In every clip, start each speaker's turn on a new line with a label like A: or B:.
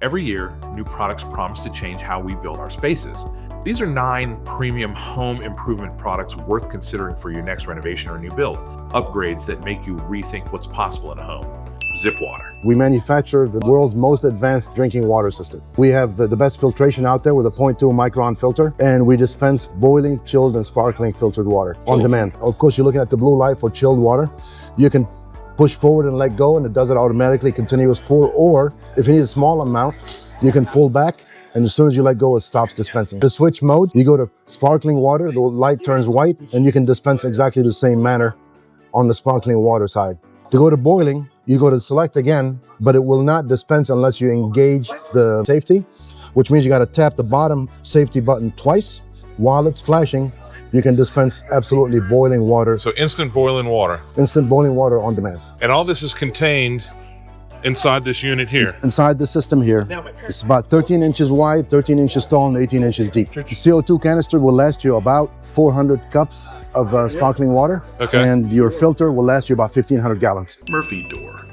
A: Every year, new products promise to change how we build our spaces. These are 9 premium home improvement products worth considering for your next renovation or new build. Upgrades that make you rethink what's possible in a home. Zip Water.
B: We manufacture the world's most advanced drinking water system. We have the best filtration out there with a 0.2 micron filter, and we dispense boiling, chilled, and sparkling filtered water on demand. Of course, you're looking at the blue light for chilled water. You can push forward and let go, and it does it automatically, continuous pour, or if you need a small amount, you can pull back, and as soon as you let go, it stops dispensing. To switch modes, you go to sparkling water, the light turns white, and you can dispense exactly the same manner on the sparkling water side. To go to boiling, you go to select again, but it will not dispense unless you engage the safety, which means you got to tap the bottom safety button twice. While it's flashing, you can dispense absolutely boiling water.
A: So instant boiling water.
B: Instant boiling water on demand.
A: And all this is contained inside this unit here.
B: Inside the system here. It's about 13 inches wide, 13 inches tall, and 18 inches deep. The CO2 canister will last you about 400 cups of sparkling water.
A: Okay.
B: And your filter will last you about 1,500 gallons.
A: Murphy door.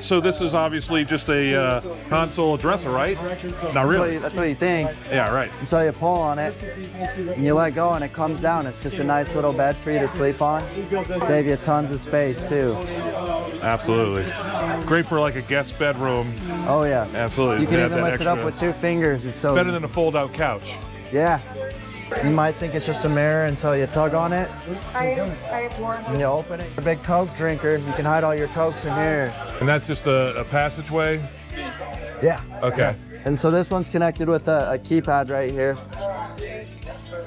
A: So this is obviously just a console dresser, right? Not really.
C: That's what you think.
A: Yeah, right.
C: Until you pull on it and you let go and it comes down. It's just a nice little bed for you to sleep on. Save you tons of space too.
A: Absolutely. Great for like a guest bedroom.
C: Oh yeah.
A: Absolutely.
C: You can even lift it up with 2 fingers. It's so
A: better than a fold-out couch.
C: Yeah. You might think it's just a mirror until you tug on it. And you open it. A big Coke drinker, you can hide all your Cokes in here.
A: And that's just a passageway?
C: Yeah.
A: Okay.
C: And so this one's connected with a keypad right here.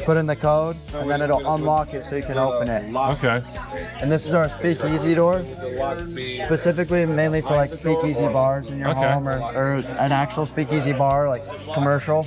C: Put in the code, and then it'll unlock it so you can open it.
A: Okay.
C: And this is our speakeasy door, specifically mainly for like speakeasy bars in your home or an actual speakeasy bar, like commercial.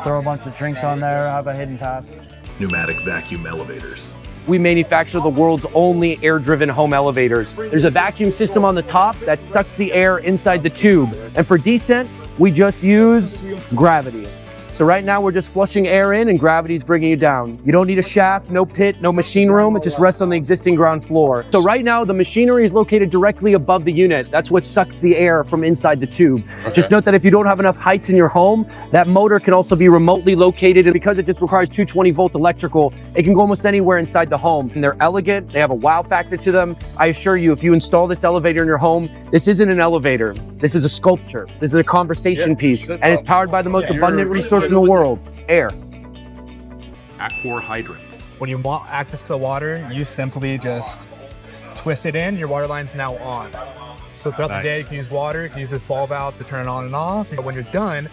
C: Throw a bunch of drinks on there, have a hidden passage.
D: Pneumatic vacuum elevators.
E: We manufacture the world's only air-driven home elevators. There's a vacuum system on the top that sucks the air inside the tube. And for descent, we just use gravity. So right now we're just flushing air in and gravity's bringing you down. You don't need a shaft, no pit, no machine room. It just rests on the existing ground floor. So right now the machinery is located directly above the unit. That's what sucks the air from inside the tube. Okay. Just note that if you don't have enough heights in your home, that motor can also be remotely located. And because it just requires 220-volt electrical, it can go almost anywhere inside the home. And they're elegant, they have a wow factor to them. I assure you, if you install this elevator in your home, this isn't an elevator. This is a sculpture. This is a conversation piece. And it's powered by the most abundant resource in the world, air.
D: Aquor hydrant.
F: When you want access to the water, you simply just twist it in, your water line's now on. So throughout the day, you can use water, you can use this ball valve to turn it on and off. But when you're done,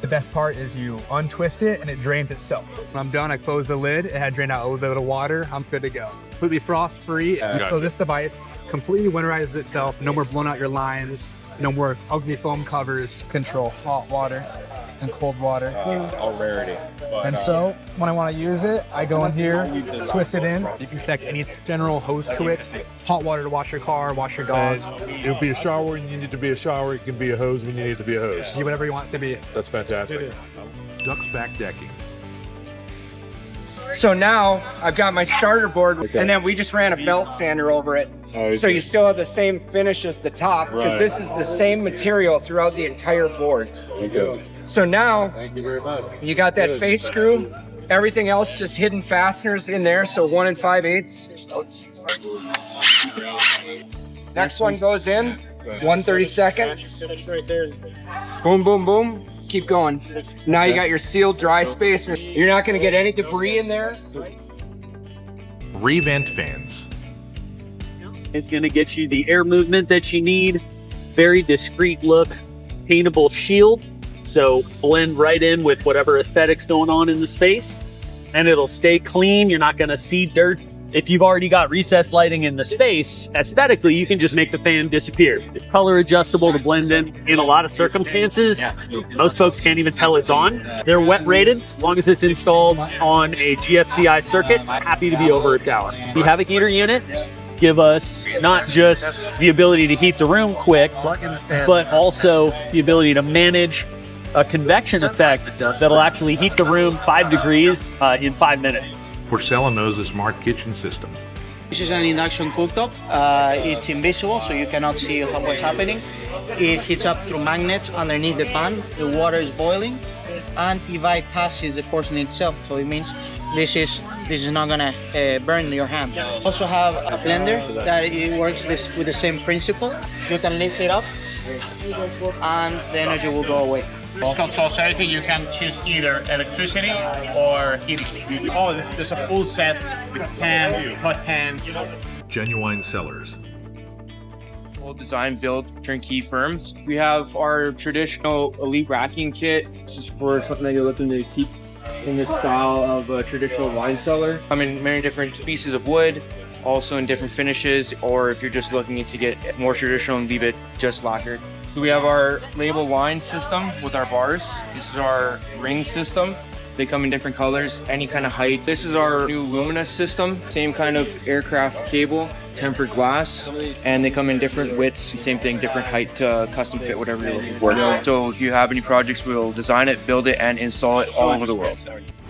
F: the best part is you untwist it and it drains itself. When I'm done, I close the lid, it had drained out a little bit of water, I'm good to go. Completely frost free. So this device completely winterizes itself, no more blowing out your lines, no more ugly foam covers. Control hot water and cold water.
G: A rarity. But,
F: and so when I want to use it, I go in here, twist it in. You can connect any general hose to it. Hot water to wash your car, wash your dogs.
A: It'll be a shower when you need to be a shower. It can be a hose when you need to be a hose.
F: Do whatever you want it to be.
A: That's fantastic.
D: DuxxBak decking.
H: So now I've got my starter board, and then we just ran a belt sander over it. So you still have the same finish as the top, because this is the same material throughout the entire board. So now you got that face screw, everything else just hidden fasteners in there, so 1 5/8. Next one goes in, 1/32. Boom, boom, boom. Keep going. Now you got your sealed dry space. You're not going to get any debris in there.
D: ReVent fans.
E: It's going to get you the air movement that you need. Very discreet look, paintable shield. So blend right in with whatever aesthetics going on in the space. And it'll stay clean. You're not going to see dirt. If you've already got recessed lighting in the space, aesthetically, you can just make the fan disappear. Color adjustable to blend in a lot of circumstances. Most folks can't even tell it's on. They're wet rated, as long as it's installed on a GFCI circuit. Happy to be over $1. We have a heater unit. Give us not just the ability to heat the room quick, but also the ability to manage a convection effect that'll actually heat the room 5 degrees in 5 minutes.
D: Porcelanosa smart kitchen system.
I: This is an induction cooktop. It's invisible, so you cannot see what's happening. It heats up through magnets underneath the pan. The water is boiling, and it bypasses the porcelain itself. So it means this is not gonna burn your hand. Also have a blender that it works with the same principle. You can lift it up, and the energy will go away.
J: It's called Cellars. You can choose either electricity or heating. Oh, there's a full set with pans, hot pans.
D: Genuwine Cellars.
G: Full design, build, turnkey firms. We have our traditional elite racking kit. This is for something that you're looking to keep in the style of a traditional wine cellar. Come in many different pieces of wood, also in different finishes, or if you're just looking to get more traditional and leave it just lacquered. So we have our label wine system with our bars. This is our ring system. They come in different colors, any kind of height. This is our new Lumina system, same kind of aircraft cable, tempered glass, and they come in different widths, same thing, different height to custom fit whatever you're looking for. So if you have any projects, we'll design it, build it, and install it all over the world.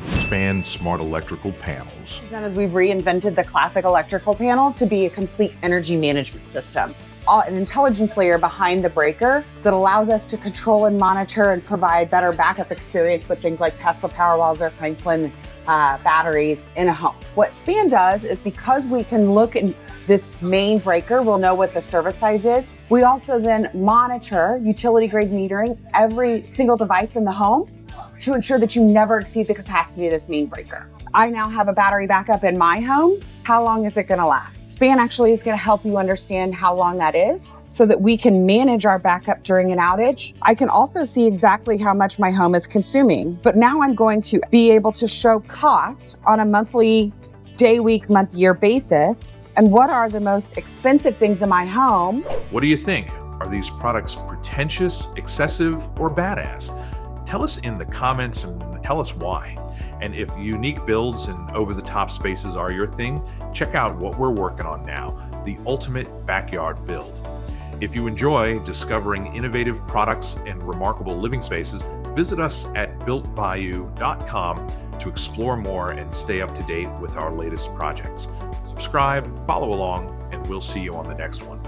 D: Span smart electrical panels.
K: What we've done is we've reinvented the classic electrical panel to be a complete energy management system. An intelligence layer behind the breaker that allows us to control and monitor and provide better backup experience with things like Tesla Powerwalls or Franklin batteries in a home. What SPAN does is, because we can look at this main breaker, we'll know what the service size is. We also then monitor utility grade metering every single device in the home to ensure that you never exceed the capacity of this main breaker. I now have a battery backup in my home. How long is it going to last? SPAN actually is going to help you understand how long that is so that we can manage our backup during an outage. I can also see exactly how much my home is consuming, but now I'm going to be able to show cost on a monthly, day, week, month, year basis, and what are the most expensive things in my home.
D: What do you think? Are these products pretentious, excessive, or badass? Tell us in the comments and tell us why. And if unique builds and over-the-top spaces are your thing, check out what we're working on now, the ultimate backyard build. If you enjoy discovering innovative products and remarkable living spaces, visit us at BiltBayou.com to explore more and stay up to date with our latest projects. Subscribe, follow along, and we'll see you on the next one.